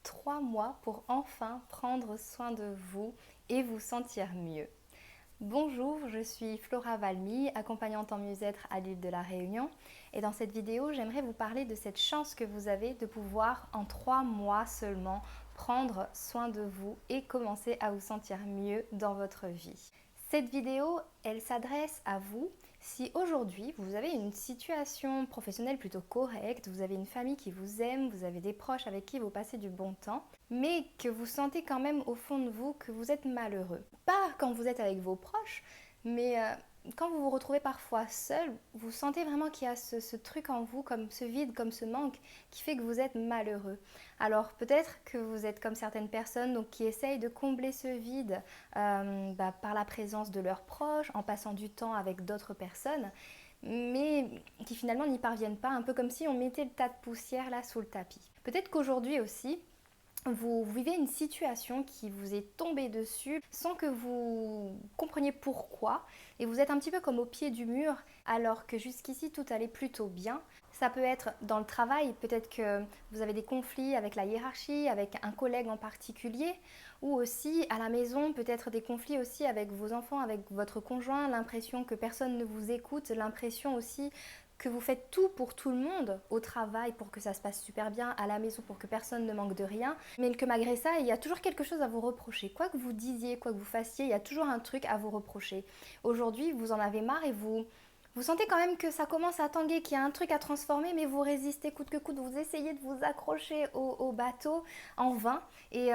3 mois pour enfin prendre soin de vous et vous sentir mieux. Bonjour, je suis Flora Valmy, accompagnante en mieux-être à l'île de la Réunion. Et dans cette vidéo, j'aimerais vous parler de cette chance que vous avez de pouvoir, en 3 mois seulement, prendre soin de vous et commencer à vous sentir mieux dans votre vie. Cette vidéo, elle s'adresse à vous si aujourd'hui vous avez une situation professionnelle plutôt correcte, vous avez une famille qui vous aime, vous avez des proches avec qui vous passez du bon temps, mais que vous sentez quand même au fond de vous que vous êtes malheureux. Pas quand vous êtes avec vos proches, mais quand vous vous retrouvez parfois seul, vous sentez vraiment qu'il y a ce truc en vous, comme ce vide, comme ce manque, qui fait que vous êtes malheureux. Alors peut-être que vous êtes comme certaines personnes donc, qui essayent de combler ce vide par la présence de leurs proches, en passant du temps avec d'autres personnes, mais qui finalement n'y parviennent pas, un peu comme si on mettait le tas de poussière là sous le tapis. Peut-être qu'aujourd'hui aussi, vous vivez une situation qui vous est tombée dessus sans que vous compreniez pourquoi et vous êtes un petit peu comme au pied du mur alors que jusqu'ici tout allait plutôt bien. Ça peut être dans le travail, peut-être que vous avez des conflits avec la hiérarchie, avec un collègue en particulier, ou aussi à la maison, peut-être des conflits aussi avec vos enfants, avec votre conjoint, l'impression que personne ne vous écoute, l'impression aussi que vous faites tout pour tout le monde, au travail pour que ça se passe super bien, à la maison pour que personne ne manque de rien, mais que malgré ça, il y a toujours quelque chose à vous reprocher. Quoi que vous disiez, quoi que vous fassiez, il y a toujours un truc à vous reprocher. Aujourd'hui, vous en avez marre et vous sentez quand même que ça commence à tanguer, qu'il y a un truc à transformer, mais vous résistez coûte que coûte, vous essayez de vous accrocher au bateau en vain, et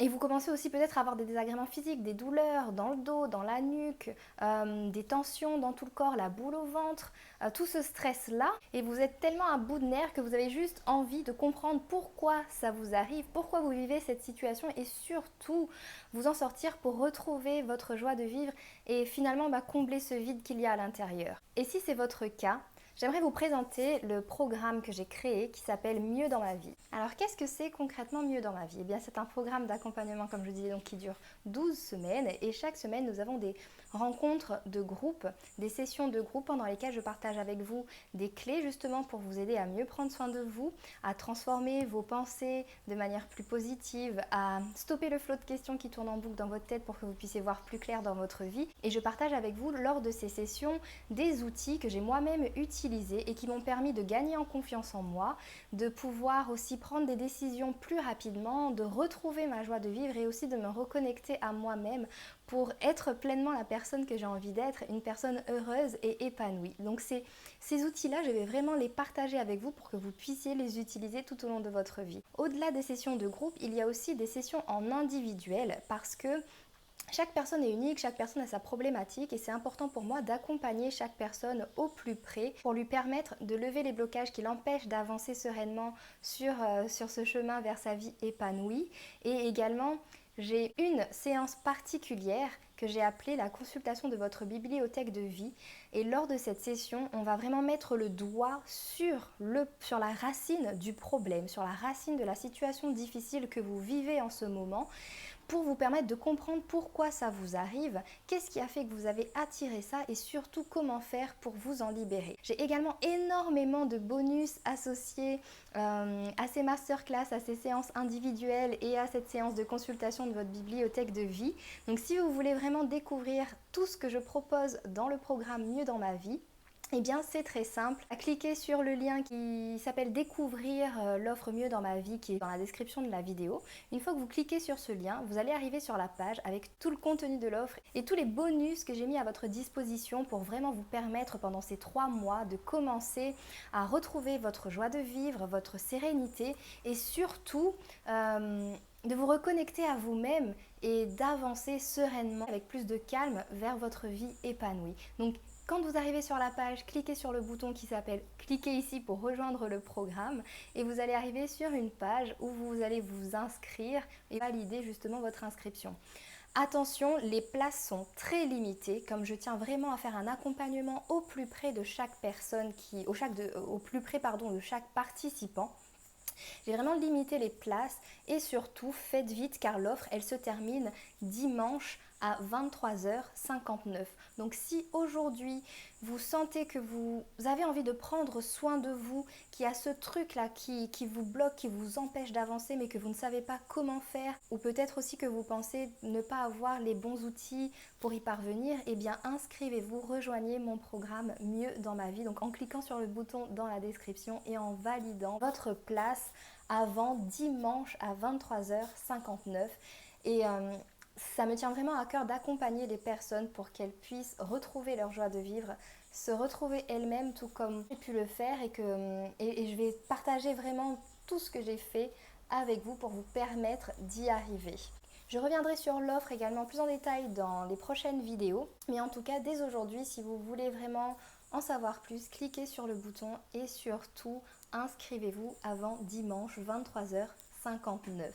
vous commencez aussi peut-être à avoir des désagréments physiques, des douleurs dans le dos, dans la nuque, des tensions dans tout le corps, la boule au ventre, tout ce stress-là, et vous êtes tellement à bout de nerfs que vous avez juste envie de comprendre pourquoi ça vous arrive, pourquoi vous vivez cette situation, et surtout vous en sortir pour retrouver votre joie de vivre et finalement combler ce vide qu'il y a à l'intérieur. Et si c'est votre cas, j'aimerais vous présenter le programme que j'ai créé qui s'appelle Mieux dans ma vie. Alors qu'est-ce que c'est concrètement Mieux dans ma vie? Eh bien c'est un programme d'accompagnement comme je disais donc qui dure 12 semaines et chaque semaine nous avons des rencontres de groupe, des sessions de groupe pendant lesquelles je partage avec vous des clés justement pour vous aider à mieux prendre soin de vous, à transformer vos pensées de manière plus positive, à stopper le flot de questions qui tournent en boucle dans votre tête pour que vous puissiez voir plus clair dans votre vie. Et je partage avec vous lors de ces sessions des outils que j'ai moi-même utilisés et qui m'ont permis de gagner en confiance en moi, de pouvoir aussi prendre des décisions plus rapidement, de retrouver ma joie de vivre et aussi de me reconnecter à moi-même pour être pleinement la personne que j'ai envie d'être, une personne heureuse et épanouie. Donc ces outils-là, je vais vraiment les partager avec vous pour que vous puissiez les utiliser tout au long de votre vie. Au-delà des sessions de groupe, il y a aussi des sessions en individuel parce que chaque personne est unique, chaque personne a sa problématique et c'est important pour moi d'accompagner chaque personne au plus près pour lui permettre de lever les blocages qui l'empêchent d'avancer sereinement sur ce chemin vers sa vie épanouie. Et également, j'ai une séance particulière que j'ai appelée la consultation de votre bibliothèque de vie. Et lors de cette session, on va vraiment mettre le doigt sur la racine du problème, sur la racine de la situation difficile que vous vivez en ce moment, pour vous permettre de comprendre pourquoi ça vous arrive, qu'est-ce qui a fait que vous avez attiré ça et surtout comment faire pour vous en libérer. J'ai également énormément de bonus associés à ces masterclass, à ces séances individuelles et à cette séance de consultation de votre bibliothèque de vie. Donc si vous voulez vraiment découvrir tout ce que je propose dans le programme Mieux dans ma vie, eh bien c'est très simple, cliquez sur le lien qui s'appelle découvrir l'offre Mieux dans ma vie qui est dans la description de la vidéo. Une fois que vous cliquez sur ce lien, vous allez arriver sur la page avec tout le contenu de l'offre et tous les bonus que j'ai mis à votre disposition pour vraiment vous permettre pendant ces 3 mois de commencer à retrouver votre joie de vivre, votre sérénité et surtout de vous reconnecter à vous-même et d'avancer sereinement avec plus de calme vers votre vie épanouie. Donc quand vous arrivez sur la page, cliquez sur le bouton qui s'appelle « Cliquez ici pour rejoindre le programme » et vous allez arriver sur une page où vous allez vous inscrire et valider justement votre inscription. Attention, les places sont très limitées, comme je tiens vraiment à faire un accompagnement au plus près de chaque personne, au plus près de chaque participant. J'ai vraiment limité les places et surtout faites vite car l'offre elle se termine dimanche à 23h59. Donc si aujourd'hui vous sentez que vous avez envie de prendre soin de vous, qu'il y a ce truc là qui vous bloque, qui vous empêche d'avancer mais que vous ne savez pas comment faire, ou peut-être aussi que vous pensez ne pas avoir les bons outils pour y parvenir, eh bien inscrivez-vous, rejoignez mon programme Mieux dans ma vie, donc en cliquant sur le bouton dans la description et en validant votre place avant dimanche à 23h59. Et ça me tient vraiment à cœur d'accompagner les personnes pour qu'elles puissent retrouver leur joie de vivre, se retrouver elles-mêmes tout comme j'ai pu le faire, et je vais partager vraiment tout ce que j'ai fait avec vous pour vous permettre d'y arriver. Je reviendrai sur l'offre également plus en détail dans les prochaines vidéos, mais en tout cas dès aujourd'hui, si vous voulez vraiment en savoir plus, cliquez sur le bouton et surtout inscrivez-vous avant dimanche 23h59.